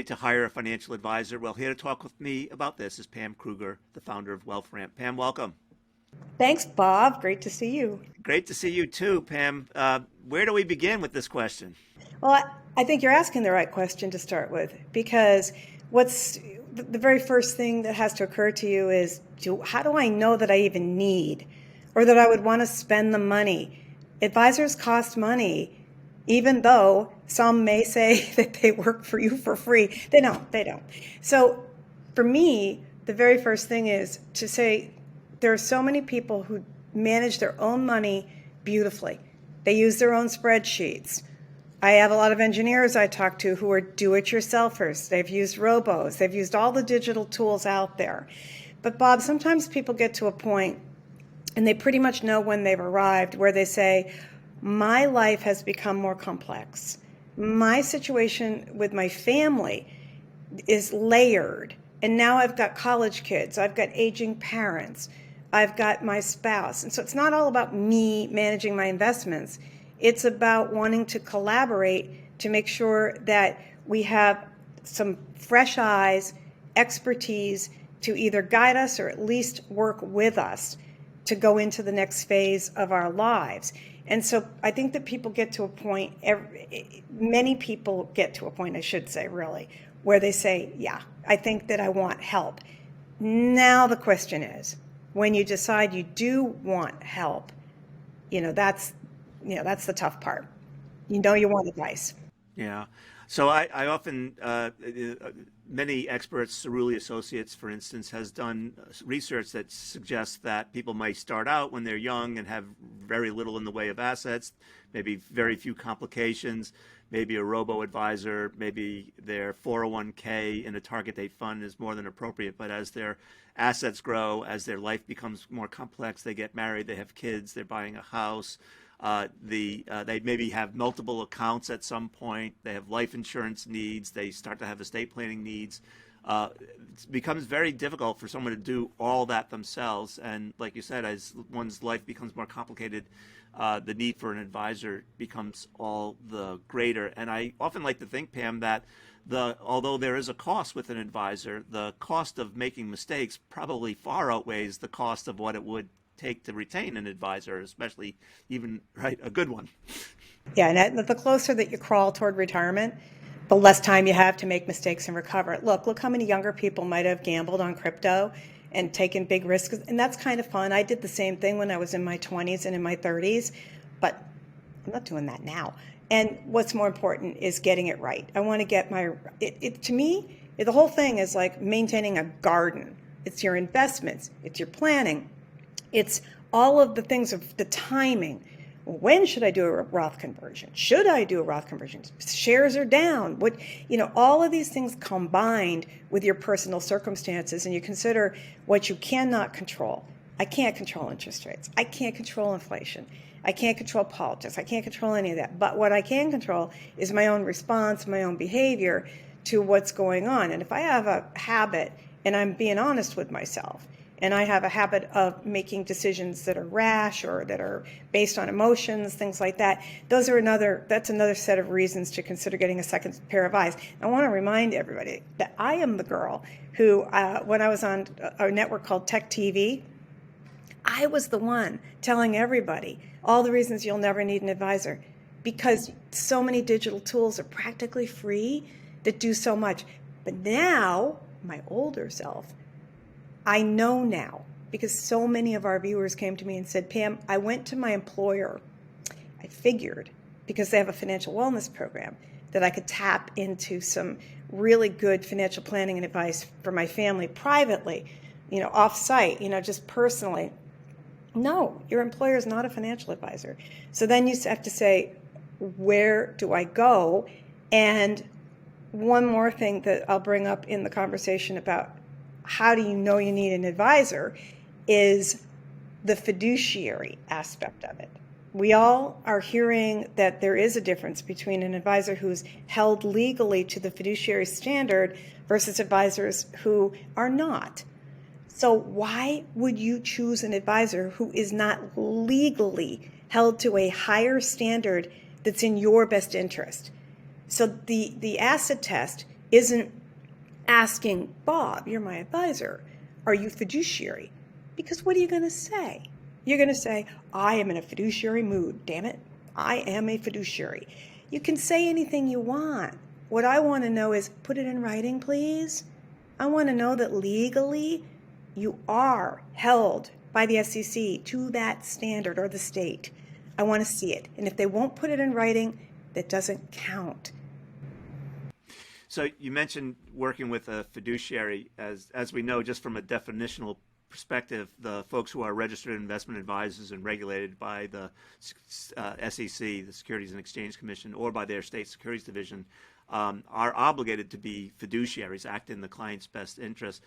to hire a financial advisor? Well, here to talk with me about this is Pam Krueger, the founder of Wealth Ramp. Pam, welcome. Thanks, Bob. Great to see you. Great to see you too, Pam. Where do we begin with this question? Well, I think you're asking the right question to start with, because what's the very first thing that has to occur to you is, how do I know that I even need or that I would want to spend the money? Advisors cost money, even though some may say that they work for you for free. They don't. So for me, the very first thing is to say there are so many people who manage their own money beautifully. They use their own spreadsheets. I have a lot of engineers I talk to who are do-it-yourselfers. They've used robos. They've used all the digital tools out there. But Bob, sometimes people get to a point, and they pretty much know when they've arrived, where they say, my life has become more complex. My situation with my family is layered. And now I've got college kids. I've got aging parents. I've got my spouse. And so it's not all about me managing my investments. It's about wanting to collaborate to make sure that we have some fresh eyes, expertise to either guide us or at least work with us to go into the next phase of our lives. And so I think that people get to a point, many people get to a point, I should say, really, where they say, yeah, I think that I want help. Now the question is, when you decide you do want help, that's the tough part. You want advice. Yeah. So I often, many experts, Cerulli Associates, for instance, has done research that suggests that people might start out when they're young and have very little in the way of assets, maybe very few complications, maybe a robo-advisor, maybe their 401k in a target date fund is more than appropriate. But as their assets grow, as their life becomes more complex, they get married, they have kids, they're buying a house, they maybe have multiple accounts at some point. They have life insurance needs. They start to have estate planning needs. It becomes very difficult for someone to do all that themselves. And like you said, as one's life becomes more complicated, the need for an advisor becomes all the greater. And I often like to think, Pam, that although there is a cost with an advisor, the cost of making mistakes probably far outweighs the cost of what it would take to retain an advisor, especially even a good one. Yeah, and the closer that you crawl toward retirement, the less time you have to make mistakes and recover. Look how many younger people might have gambled on crypto and taken big risks, and that's kind of fun. I did the same thing when I was in my 20s and in my 30s, but I'm not doing that now. And what's more important is getting it right. I want to get to me, the whole thing is like maintaining a garden. It's your investments, it's your planning, it's all of the things of the timing. When should I do a Roth conversion? Should I do a Roth conversion? Shares are down. All of these things combined with your personal circumstances, and you consider what you cannot control. I can't control interest rates. I can't control inflation. I can't control politics. I can't control any of that. But what I can control is my own response, my own behavior to what's going on. And if I have a habit, and I'm being honest with myself, and I have a habit of making decisions that are rash or that are based on emotions, things like that, that's another set of reasons to consider getting a second pair of eyes. I want to remind everybody that I am the girl who, when I was on a network called Tech TV, I was the one telling everybody all the reasons you'll never need an advisor, because so many digital tools are practically free that do so much. But now, my older self, I know now, because so many of our viewers came to me and said, Pam, I went to my employer. I figured, because they have a financial wellness program, that I could tap into some really good financial planning and advice for my family privately, off-site, just personally. No, your employer is not a financial advisor. So then you have to say, where do I go? And one more thing that I'll bring up in the conversation about how do you know you need an advisor is the fiduciary aspect of it. We all are hearing that there is a difference between an advisor who's held legally to the fiduciary standard versus advisors who are not. So why would you choose an advisor who is not legally held to a higher standard that's in your best interest? So the acid test isn't asking, Bob, you're my advisor, are you fiduciary? Because what are you going to say? You're going to say, I am in a fiduciary mood, damn it. I am a fiduciary. You can say anything you want. What I want to know is, put it in writing, please. I want to know that legally you are held by the SEC to that standard, or the state. I want to see it. And if they won't put it in writing, that doesn't count. So you mentioned working with a fiduciary. As we know, just from a definitional perspective, the folks who are registered investment advisors and regulated by the SEC, the Securities and Exchange Commission, or by their state securities division, are obligated to be fiduciaries, act in the client's best interest.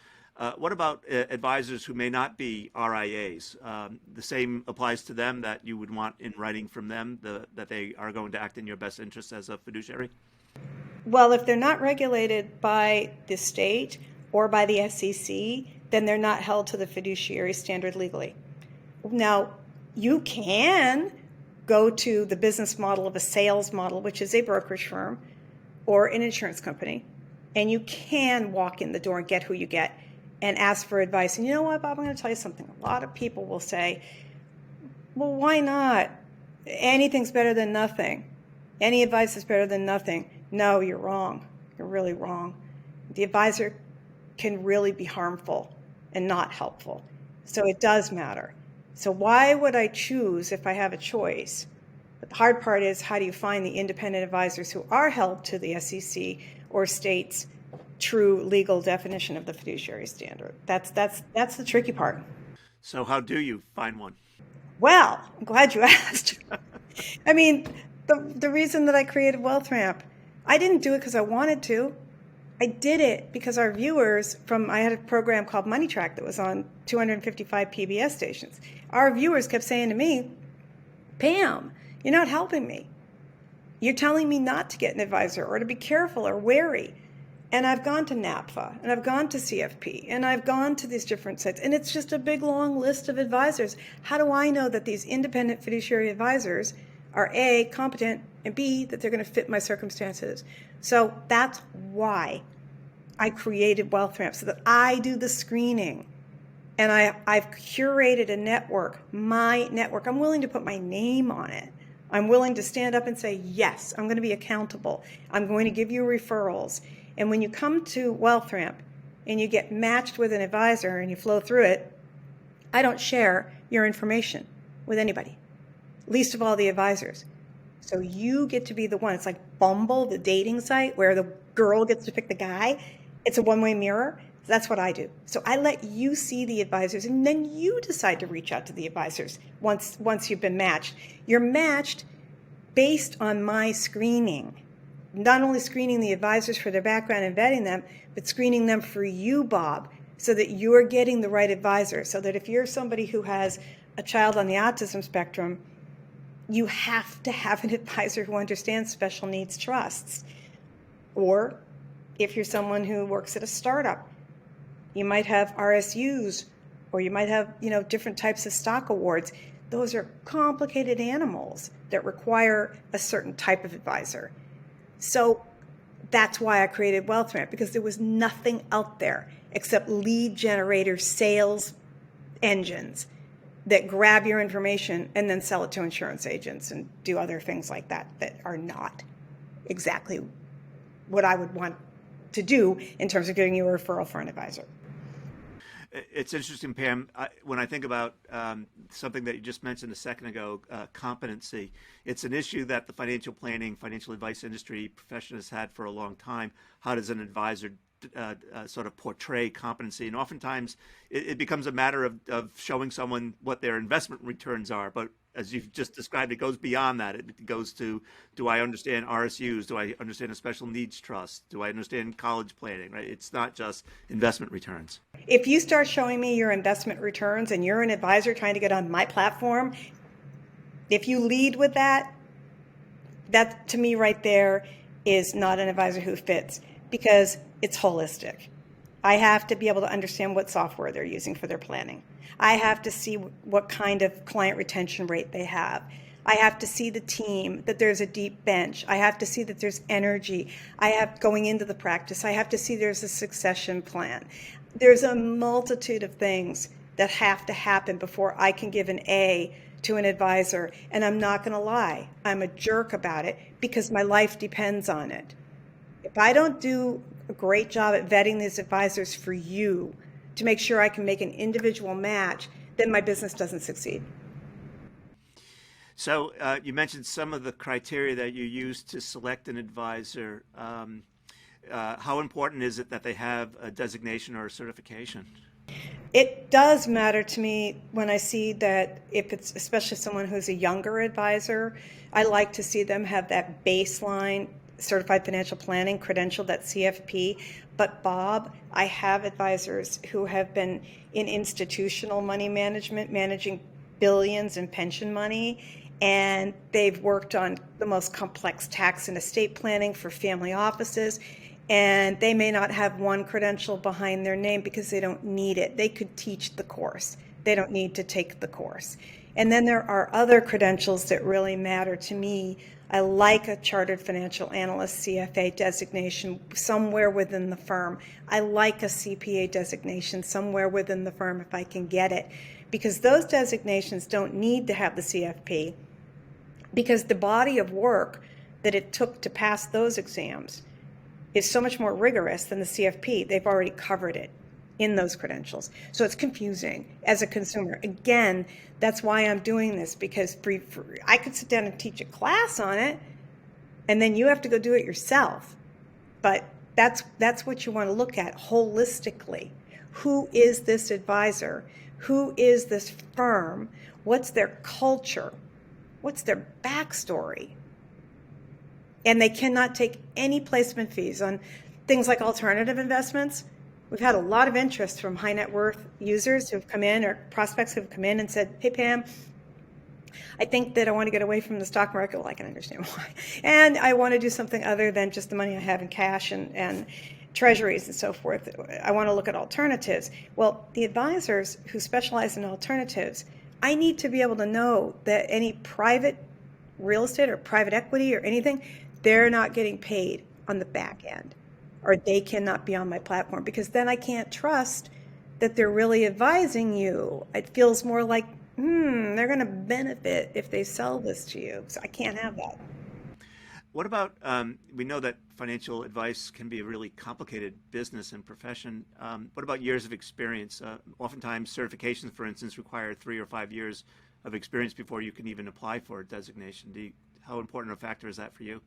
What about advisors who may not be RIAs? The same applies to them, that you would want in writing from them that they are going to act in your best interest as a fiduciary? Well, if they're not regulated by the state or by the SEC, then they're not held to the fiduciary standard legally. Now, you can go to the business model of a sales model, which is a brokerage firm or an insurance company, and you can walk in the door and get who you get and ask for advice. And you know what, Bob, I'm going to tell you something. A lot of people will say, well, why not? Anything's better than nothing. Any advice is better than nothing. No, you're wrong. You're really wrong. The advisor can really be harmful and not helpful. So it does matter. So why would I choose if I have a choice? But the hard part is, how do you find the independent advisors who are held to the SEC or state's true legal definition of the fiduciary standard? That's the tricky part. So how do you find one? Well, I'm glad you asked. I mean, the reason that I created WealthRamp, I didn't do it because I wanted to. I did it because our viewers I had a program called Money Track that was on 255 PBS stations. Our viewers kept saying to me, Pam, you're not helping me. You're telling me not to get an advisor or to be careful or wary. And I've gone to NAPFA, and I've gone to CFP, and I've gone to these different sites, and it's just a big, long list of advisors. How do I know that these independent fiduciary advisors are A, competent, and B, that they're going to fit my circumstances? So that's why I created WealthRamp, so that I do the screening. And I've curated a network, my network. I'm willing to put my name on it. I'm willing to stand up and say, yes, I'm going to be accountable. I'm going to give you referrals. And when you come to WealthRamp and you get matched with an advisor and you flow through it, I don't share your information with anybody, least of all the advisors. So you get to be the one. It's like Bumble, the dating site where the girl gets to pick the guy. It's a one-way mirror. That's what I do. So I let you see the advisors, and then you decide to reach out to the advisors once you've been matched. You're matched based on my screening. Not only screening the advisors for their background and vetting them, but screening them for you, Bob, so that you're getting the right advisor. So that if you're somebody who has a child on the autism spectrum, you have to have an advisor who understands special needs trusts. Or if you're someone who works at a startup, you might have RSUs, or you might have, different types of stock awards. Those are complicated animals that require a certain type of advisor. So that's why I created WealthRamp, because there was nothing out there except lead generator sales engines that grab your information and then sell it to insurance agents and do other things like that are not exactly what I would want to do in terms of giving you a referral for an advisor. It's interesting, Pam, when I think about something that you just mentioned a second ago, competency. It's an issue that the financial planning, financial advice industry profession has had for a long time. How does an advisor sort of portray competency? And oftentimes it becomes a matter of showing someone what their investment returns are. But as you've just described, it goes beyond that. It goes to, do I understand RSUs? Do I understand a special needs trust? Do I understand college planning? Right? It's not just investment returns. If you start showing me your investment returns and you're an advisor trying to get on my platform, if you lead with that to me right there is not an advisor who fits, because it's holistic. I have to be able to understand what software they're using for their planning. I have to see what kind of client retention rate they have. I have to see the team, that there's a deep bench. I have to see that there's energy. I have going into the practice. I have to see there's a succession plan. There's a multitude of things that have to happen before I can give an A to an advisor. And I'm not going to lie, I'm a jerk about it because my life depends on it. If I don't do a great job at vetting these advisors for you to make sure I can make an individual match, then my business doesn't succeed. So you mentioned some of the criteria that you use to select an advisor. How important is it that they have a designation or a certification? It does matter to me when I see that if it's especially someone who's a younger advisor, I like to see them have that baseline certified financial planning credential, that CFP. But Bob, I have advisors who have been in institutional money management, managing billions in pension money, and they've worked on the most complex tax and estate planning for family offices. And they may not have one credential behind their name because they don't need it. They could teach the course. They don't need to take the course. And then there are other credentials that really matter to me. I like a chartered financial analyst CFA designation somewhere within the firm. I like a CPA designation somewhere within the firm if I can get it, because those designations don't need to have the CFP, because the body of work that it took to pass those exams is so much more rigorous than the CFP. They've already covered it in those credentials. So it's confusing as a consumer. Again, that's why I'm doing this, because I could sit down and teach a class on it, and then you have to go do it yourself. But that's what you want to look at holistically. Who is this advisor? Who is this firm? What's their culture? What's their backstory? And they cannot take any placement fees on things like alternative investments. We've had a lot of interest from high net worth users who've come in, or prospects who've come in and said, hey, Pam, I think that I want to get away from the stock market. Well, I can understand why. And I want to do something other than just the money I have in cash and treasuries and so forth. I want to look at alternatives. Well, the advisors who specialize in alternatives, I need to be able to know that any private real estate or private equity or anything, they're not getting paid on the back end, or they cannot be on my platform, because then I can't trust that they're really advising you. It feels more like, they're going to benefit if they sell this to you. So I can't have that. What about, we know that financial advice can be a really complicated business and profession. What about years of experience? Oftentimes certifications, for instance, require 3 or 5 years of experience before you can even apply for a designation. How important a factor is that for you?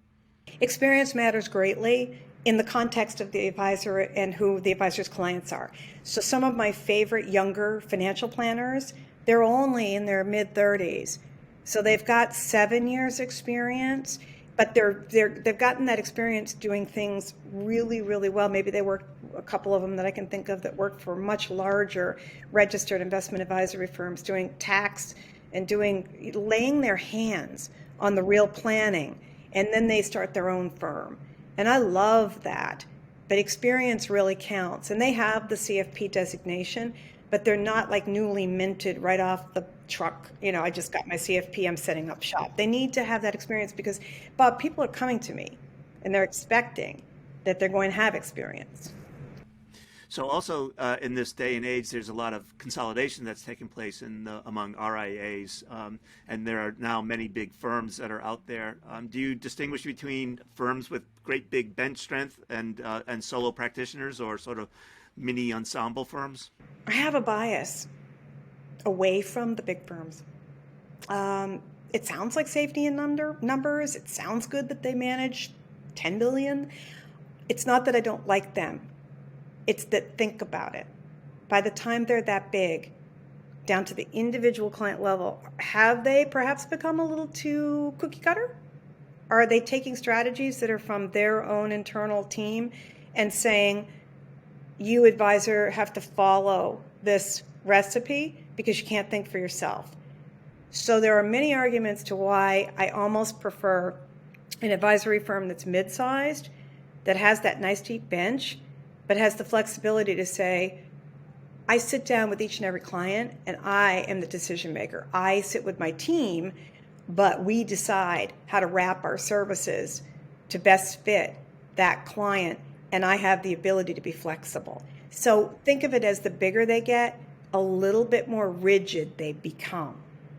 Experience matters greatly in the context of the advisor and who the advisor's clients are. So some of my favorite younger financial planners, they're only in their mid-30s. So they've got 7 years experience, but they've gotten that experience doing things really, really well. Maybe they work, a couple of them that I can think of that work for much larger registered investment advisory firms, doing tax and laying their hands on the real planning, and then they start their own firm. And I love that. But experience really counts. And they have the CFP designation, but they're not like newly minted right off the truck. I just got my CFP, I'm setting up shop. They need to have that experience because, Bob, people are coming to me and they're expecting that they're going to have experience. So also in this day and age, there's a lot of consolidation that's taking place among RIAs, and there are now many big firms that are out there. Do you distinguish between firms with great big bench strength and solo practitioners, or sort of mini ensemble firms? I have a bias away from the big firms. It sounds like safety in numbers. It sounds good that they manage 10 billion. It's not that I don't like them. It's that, think about it. By the time they're that big, down to the individual client level, have they perhaps become a little too cookie cutter? Are they taking strategies that are from their own internal team and saying, you advisor have to follow this recipe because you can't think for yourself? So there are many arguments to why I almost prefer an advisory firm that's mid-sized, that has that nice deep bench, but has the flexibility to say, I sit down with each and every client and I am the decision maker. I sit with my team but we decide how to wrap our services to best fit that client, and I have the ability to be flexible. So think of it as the bigger they get, a little bit more rigid they become.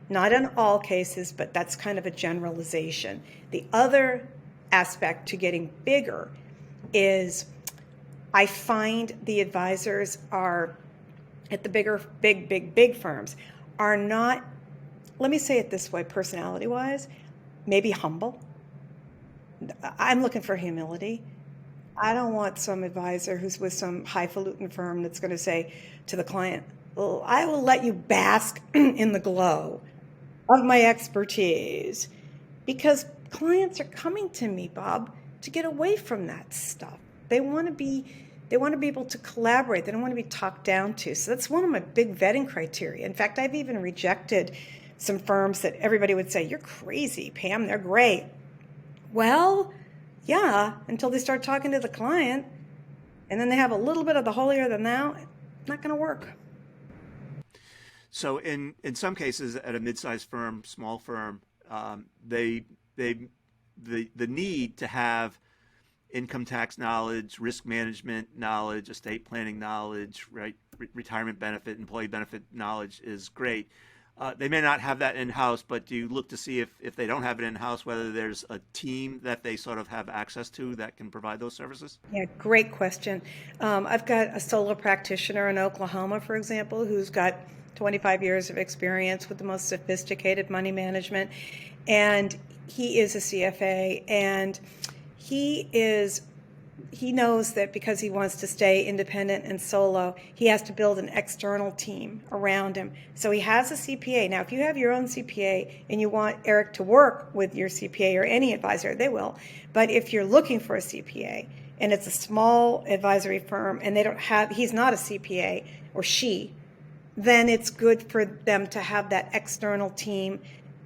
Not in all cases, but that's kind of a generalization. The other aspect to getting bigger is I find the advisors are at the bigger, big firms are not, let me say it this way, personality wise, maybe humble. I'm looking for humility. I don't want some advisor who's with some highfalutin firm that's going to say to the client, well, I will let you bask in the glow of my expertise, because clients are coming to me, Bob, to get away from that stuff. They want to be able to collaborate. They don't want to be talked down to. So that's one of my big vetting criteria. In fact, I've even rejected some firms that everybody would say, you're crazy, Pam, they're great. Well, yeah, until they start talking to the client, and then they have a little bit of the holier than thou, it's not going to work. So in some cases at a mid-sized firm, small firm, the need to have income tax knowledge, risk management knowledge, estate planning knowledge, right, retirement benefit, employee benefit knowledge is great. They may not have that in-house, but do you look to see if they don't have it in-house, whether there's a team that they sort of have access to that can provide those services? Yeah, great question. I've got a solo practitioner in Oklahoma, for example, who's got 25 years of experience with the most sophisticated money management, and he is a CFA, and he knows that because he wants to stay independent and solo, he has to build an external team around him. So he has a CPA. Now, if you have your own CPA and you want Eric to work with your CPA or any advisor, they will. But if you're looking for a CPA and it's a small advisory firm and he's not a CPA or she, then it's good for them to have that external team.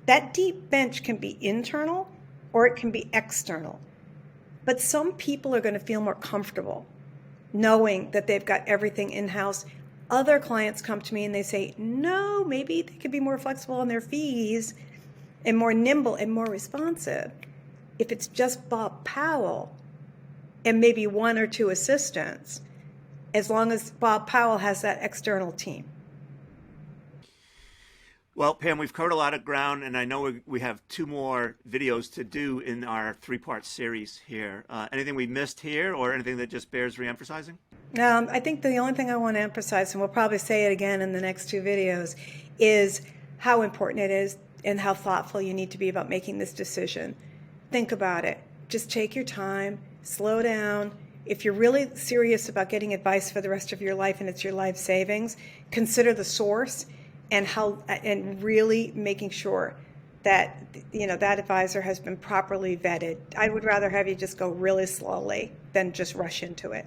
That deep bench can be internal or it can be external. But some people are going to feel more comfortable knowing that they've got everything in-house. Other clients come to me and they say, no, maybe they could be more flexible on their fees and more nimble and more responsive if it's just Bob Powell and maybe one or two assistants, as long as Bob Powell has that external team. Well, Pam, we've covered a lot of ground, and I know we have 2 more videos to do in our 3-part series here. Anything we missed here, or anything that just bears reemphasizing? I think the only thing I want to emphasize, and we'll probably say it again in the next 2 videos, is how important it is and how thoughtful you need to be about making this decision. Think about it. Just take your time, slow down. If you're really serious about getting advice for the rest of your life and it's your life savings, consider the source and really making sure that that advisor has been properly vetted. I would rather have you just go really slowly than just rush into it.